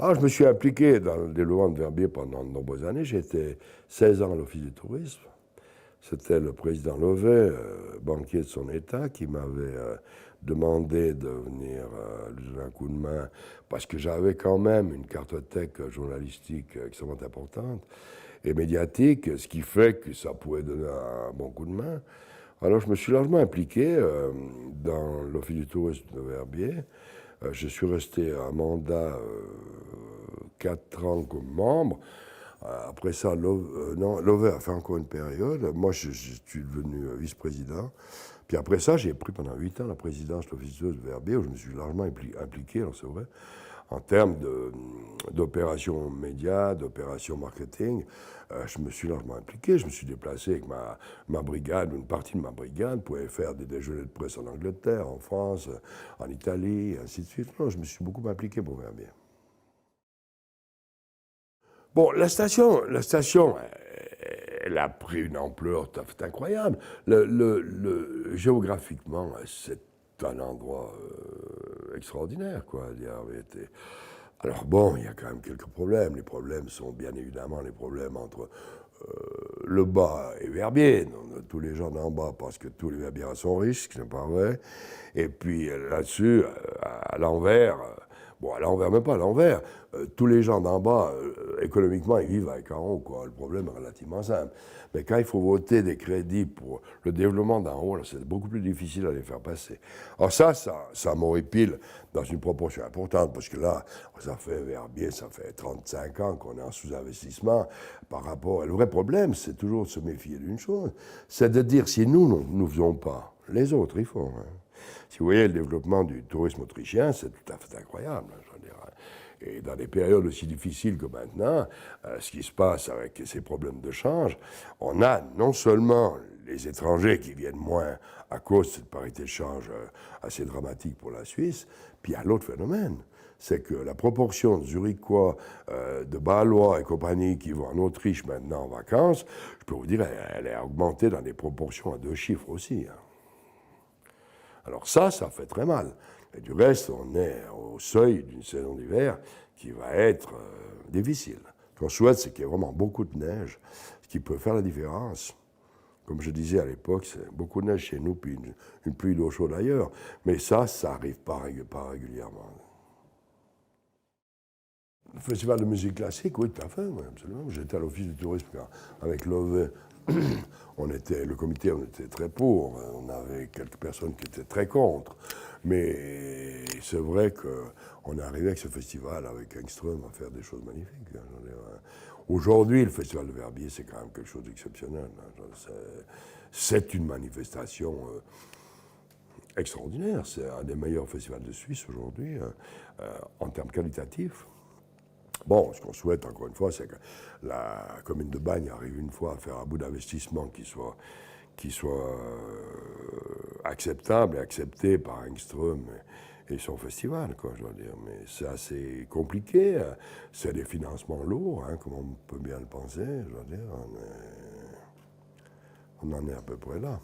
Alors, je me suis impliqué dans le développement de Verbier pendant de nombreuses années. J'ai été 16 ans à l'Office du tourisme. C'était le président Lovet, banquier de son État, qui m'avait demandé de venir lui donner un coup de main, parce que j'avais quand même une cartothèque journalistique extrêmement importante et médiatique, ce qui fait que ça pouvait donner un bon coup de main. Alors je me suis largement impliqué dans l'Office du tourisme de Verbier. Je suis resté un mandat 4 ans comme membre. Après ça, Lover a fait encore une période. Moi, je suis devenu vice-président. Puis après ça, j'ai pris pendant 8 ans la présidence de l'Office de Verbier, où je me suis largement impliqué, c'est vrai, en termes d'opérations médias, d'opérations marketing. Je me suis largement impliqué. Je me suis déplacé avec ma brigade, une partie de ma brigade, pour aller faire des déjeuners de presse en Angleterre, en France, en Italie, ainsi de suite. Non, je me suis beaucoup impliqué pour Verbier. Bon, la station, elle a pris une ampleur tout à fait incroyable. Géographiquement, c'est un endroit extraordinaire, quoi. Alors bon, il y a quand même quelques problèmes. Les problèmes sont bien évidemment les problèmes entre le bas et Verbier. Tous les gens d'en bas pensent que tous les Verbiers sont riches, ce qui n'est pas vrai. Et puis là-dessus, à l'envers, bon, à l'envers, même pas à l'envers, tous les gens d'en bas, économiquement, ils vivent avec en haut, quoi. Le problème est relativement simple. Mais quand il faut voter des crédits pour le développement d'en haut, c'est beaucoup plus difficile à les faire passer. Alors ça m'horripile dans une proportion importante, parce que là, ça fait Verbier, ça fait 35 ans qu'on est en sous-investissement par rapport... Le vrai problème, c'est toujours de se méfier d'une chose, c'est de dire si nous ne faisons pas, les autres, ils font. Hein. Si vous voyez le développement du tourisme autrichien, c'est tout à fait incroyable. Je veux dire. Et dans des périodes aussi difficiles que maintenant, ce qui se passe avec ces problèmes de change, on a non seulement les étrangers qui viennent moins à cause de cette parité de change assez dramatique pour la Suisse, puis il y a l'autre phénomène, c'est que la proportion de Zurichois, de Bâlois et compagnie qui vont en Autriche maintenant en vacances, je peux vous dire, elle est augmentée dans des proportions à 2 chiffres aussi. Hein. Alors ça fait très mal. Et du reste, on est au seuil d'une saison d'hiver qui va être difficile. Ce qu'on souhaite, c'est qu'il y ait vraiment beaucoup de neige, ce qui peut faire la différence. Comme je disais à l'époque, c'est beaucoup de neige chez nous, puis une pluie d'eau chaude ailleurs. Mais ça n'arrive pas régulièrement. Le festival de musique classique, oui, tout à fait, oui, absolument. J'étais à l'Office du tourisme avec Lovet. Le comité, on était très pour. On avait quelques personnes qui étaient très contre. Mais c'est vrai qu'on est arrivé avec ce festival, avec Engström, à faire des choses magnifiques. Aujourd'hui, le festival de Verbier, c'est quand même quelque chose d'exceptionnel. C'est une manifestation extraordinaire. C'est un des meilleurs festivals de Suisse aujourd'hui, en termes qualitatifs. Bon, ce qu'on souhaite, encore une fois, c'est que la commune de Bagne arrive une fois à faire un bout d'investissement qui soit acceptable et accepté par Engström et son festival, quoi, je dois dire. Mais c'est assez compliqué, c'est des financements lourds, hein, comme on peut bien le penser, je dois dire. On en est à peu près là.